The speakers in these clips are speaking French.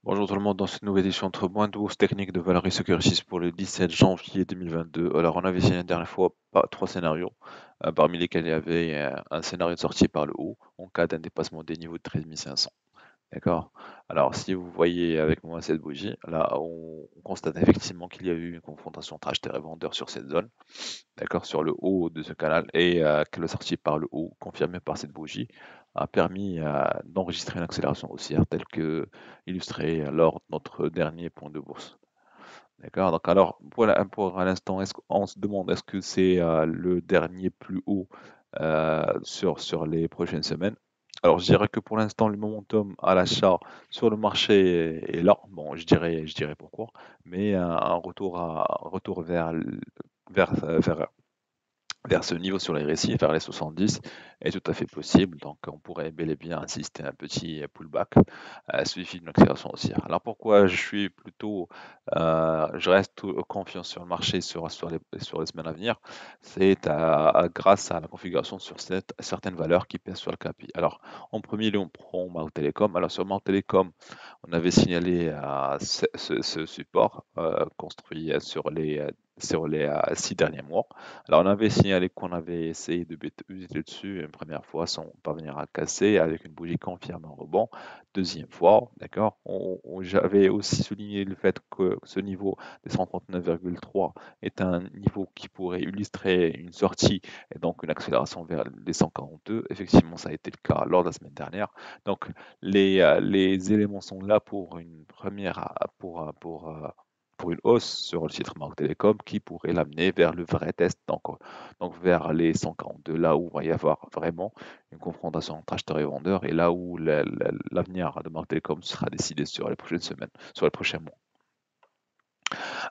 Bonjour tout le monde, dans cette nouvelle édition de moins de bourse technique de Valerie Securities pour le 17 janvier 2022. Alors, on avait essayé la dernière fois trois scénarios, parmi lesquels il y avait un scénario de sortie par le haut en cas d'un dépassement des niveaux de 13 500. D'accord? Alors, si vous voyez avec moi cette bougie, là, on constate effectivement qu'il y a eu une confrontation entre acheteurs et vendeurs sur cette zone, d'accord, sur le haut de ce canal, et que la sortie par le haut, confirmée par cette bougie, a permis d'enregistrer une accélération haussière telle que illustrée lors de notre dernier point de bourse. D'accord? Donc alors, pour l'instant, on se demande est-ce que c'est le dernier plus haut sur les prochaines semaines? Alors, je dirais que pour l'instant, le momentum à l'achat sur le marché est là. Bon, je dirais pourquoi, mais un retour vers ce niveau sur les récits, vers les 70, est tout à fait possible. Donc, on pourrait bel et bien assister à un petit pullback suivi d'une accélération haussière. Alors, pourquoi je reste confiant sur le marché sur les semaines à venir? C'est grâce à la configuration sur certaines valeurs qui pèsent sur le KPI. Alors, en premier lieu, on prend Mao Telecom. Alors, sur Mao Telecom, on avait signalé ce support construit sur les 6 derniers mois. Alors, on avait signalé qu'on avait essayé de user dessus une première fois sans parvenir à casser avec une bougie confirmée en rebond. Deuxième fois, d'accord. J'avais aussi souligné le fait que ce niveau de 139,3 est un niveau qui pourrait illustrer une sortie et donc une accélération vers les 142. Effectivement, ça a été le cas lors de la semaine dernière. Donc, les éléments sont là pour une première, pour une hausse sur le titre Marc Télécom qui pourrait l'amener vers le vrai test, donc vers les 142, là où il va y avoir vraiment une confrontation entre acheteurs et vendeurs et là où l'avenir de Marc Télécom sera décidé sur les prochaines semaines, sur les prochains mois.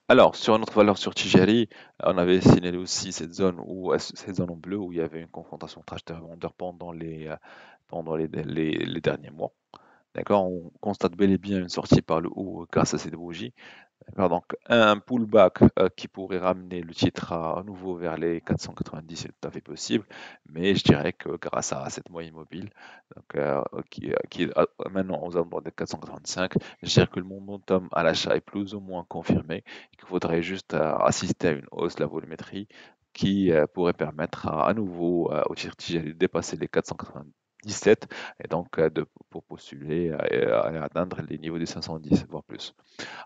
Alors, sur une autre valeur sur Tijari, on avait signalé aussi cette zone en bleu où il y avait une confrontation entre acheteurs et vendeurs pendant les derniers mois. D'accord, on constate bel et bien une sortie par le haut grâce à cette bougie. D'accord, donc un pullback qui pourrait ramener le titre à nouveau vers les 490, c'est tout à fait possible, mais je dirais que grâce à cette moyenne mobile, donc, qui est maintenant aux alentours des 485, je dirais que le momentum à l'achat est plus ou moins confirmé et qu'il faudrait juste assister à une hausse de la volumétrie qui pourrait permettre à nouveau au titre TGL de dépasser les 497 et donc pour postuler à atteindre les niveaux des 510, voire plus.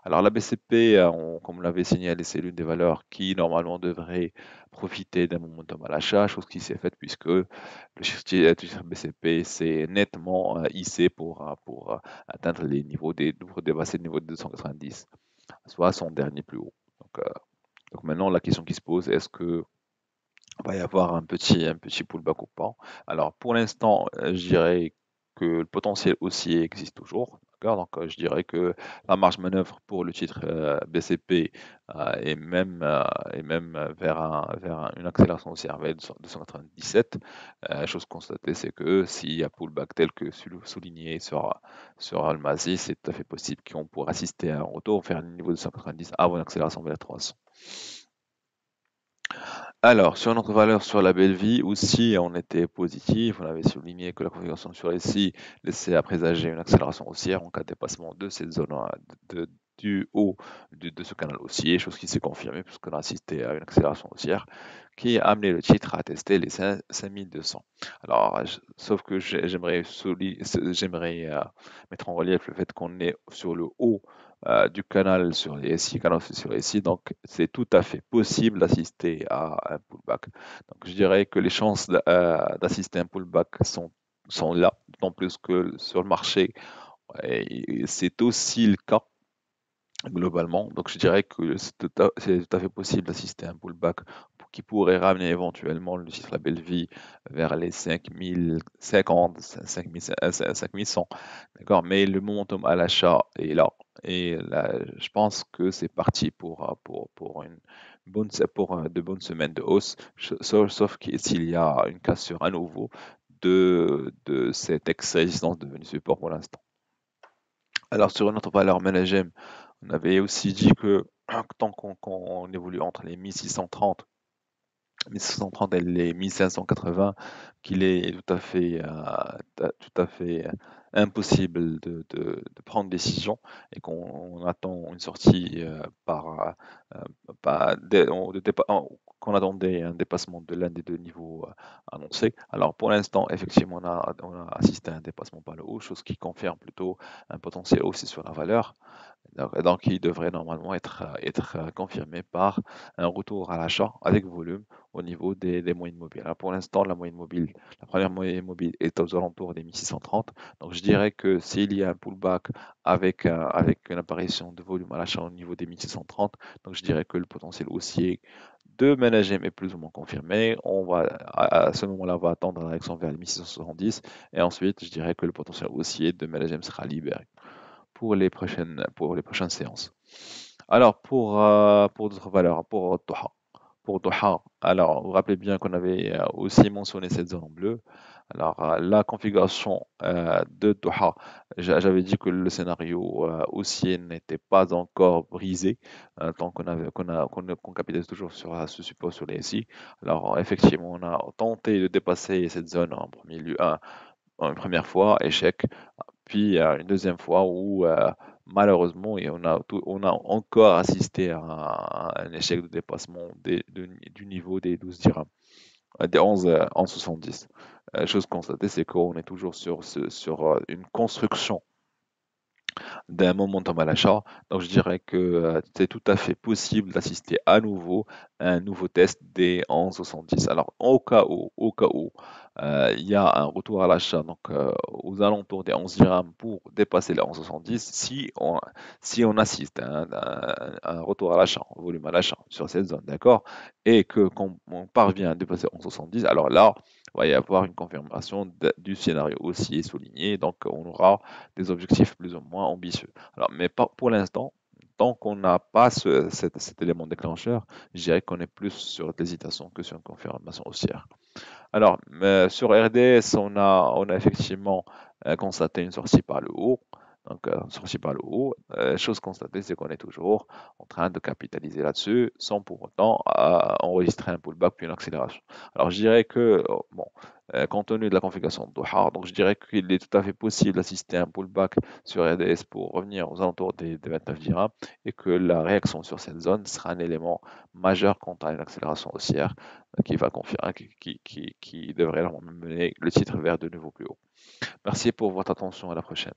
Alors la BCP, comme on l'avait signalé, c'est l'une des valeurs qui normalement devrait profiter d'un momentum à l'achat, chose qui s'est faite puisque le titre BCP s'est nettement hissé pour atteindre pour dépasser le niveau de 290, soit son dernier plus haut. Donc maintenant, la question qui se pose, est-ce que va y avoir un petit pullback ou pas? Alors, pour l'instant, je dirais que le potentiel haussier existe toujours. D'accord? Donc, je dirais que la marge manœuvre pour le titre BCP est même une accélération haussière vers 297. Chose constatée, c'est que s'il y a pullback tel que souligné sur Almazy, c'est tout à fait possible qu'on pourra assister à un retour vers le niveau de 190 avant une accélération vers les 300. Alors, sur notre valeur sur la belle vie aussi, on était positif. On avait souligné que la configuration sur les SI laissait à présager une accélération haussière en cas de dépassement de cette zone du haut de ce canal haussier, chose qui s'est confirmée puisqu'on a assisté à une accélération haussière qui a amené le titre à tester les 5200. Alors, sauf que j'aimerais mettre en relief le fait qu'on est sur le haut du canal sur les SI, canal sur les SI, donc c'est tout à fait possible d'assister à un pullback. Donc je dirais que les chances d'assister à un pullback sont là, d'autant plus que sur le marché, et c'est aussi le cas globalement. Donc je dirais que c'est tout à fait possible d'assister à un pullback qui pourrait ramener éventuellement le titre La Belle Vie vers les 5050, 5100. D'accord? Mais le momentum à l'achat est là. Et là, je pense que c'est parti pour de bonnes semaines de hausse, sauf que s'il y a une cassure à nouveau de cette ex-résistance devenue support pour l'instant. Alors sur une autre valeur management, on avait aussi dit que tant qu'on évolue entre les 1630 1630 et les 1580, qu'il est tout à fait impossible de prendre décision et qu'on attend une sortie qu'on attendait un dépassement de l'un des deux niveaux annoncés. Alors pour l'instant, effectivement, on a assisté à un dépassement par le haut, chose qui confirme plutôt un potentiel aussi sur la valeur. Donc, il devrait normalement être confirmé par un retour à l'achat avec volume au niveau des moyennes mobiles. Alors, pour l'instant, la première moyenne mobile est aux alentours des 1630. Donc, je dirais que s'il y a un pullback avec une apparition de volume à l'achat au niveau des 1630, donc je dirais que le potentiel haussier de Managem est plus ou moins confirmé. À ce moment-là, on va attendre la réaction vers les 1670 et ensuite, je dirais que le potentiel haussier de Managem sera libéré pour les prochaines séances. Alors, pour d'autres valeurs, pour Doha. Pour Doha, alors, vous vous rappelez bien qu'on avait aussi mentionné cette zone en bleu. Alors, la configuration de Doha, j'avais dit que le scénario haussier n'était pas encore brisé, tant qu'on capitalise toujours sur ce support sur les SI. Alors, effectivement, on a tenté de dépasser cette zone en premier lieu, une première fois, échec. Puis une deuxième fois où malheureusement on a encore assisté à un échec de dépassement du niveau des 12 dirhams, des 11 en 70. Chose constatée, c'est qu'on est toujours sur une construction d'un momentum à l'achat. Donc je dirais que c'est tout à fait possible d'assister à nouveau à un nouveau test des 11,70. Alors au cas où il y a un retour à l'achat donc aux alentours des 11 dirhams pour dépasser les 11,70, si on assiste à un retour à l'achat, un volume à l'achat sur cette zone, d'accord, et que qu'on on parvient à dépasser 11,70, alors là, il va y avoir une confirmation du scénario haussier souligné, donc on aura des objectifs plus ou moins ambitieux. Alors, mais pas pour l'instant, tant qu'on n'a pas cet élément déclencheur, je dirais qu'on est plus sur l'hésitation que sur une confirmation haussière. Alors, sur RDS, on a effectivement constaté une sortie par le haut. Donc, sortie par le haut. Chose constatée, c'est qu'on est toujours en train de capitaliser là-dessus sans pour autant enregistrer un pullback puis une accélération. Alors, je dirais que, bon, compte tenu de la configuration de Doha, donc je dirais qu'il est tout à fait possible d'assister à un pullback sur RDS pour revenir aux alentours des 29 dirhams et que la réaction sur cette zone sera un élément majeur quant à une accélération haussière qui va confirmer, qui devrait normalement mener le titre vers de nouveaux plus hauts. Merci pour votre attention, à la prochaine.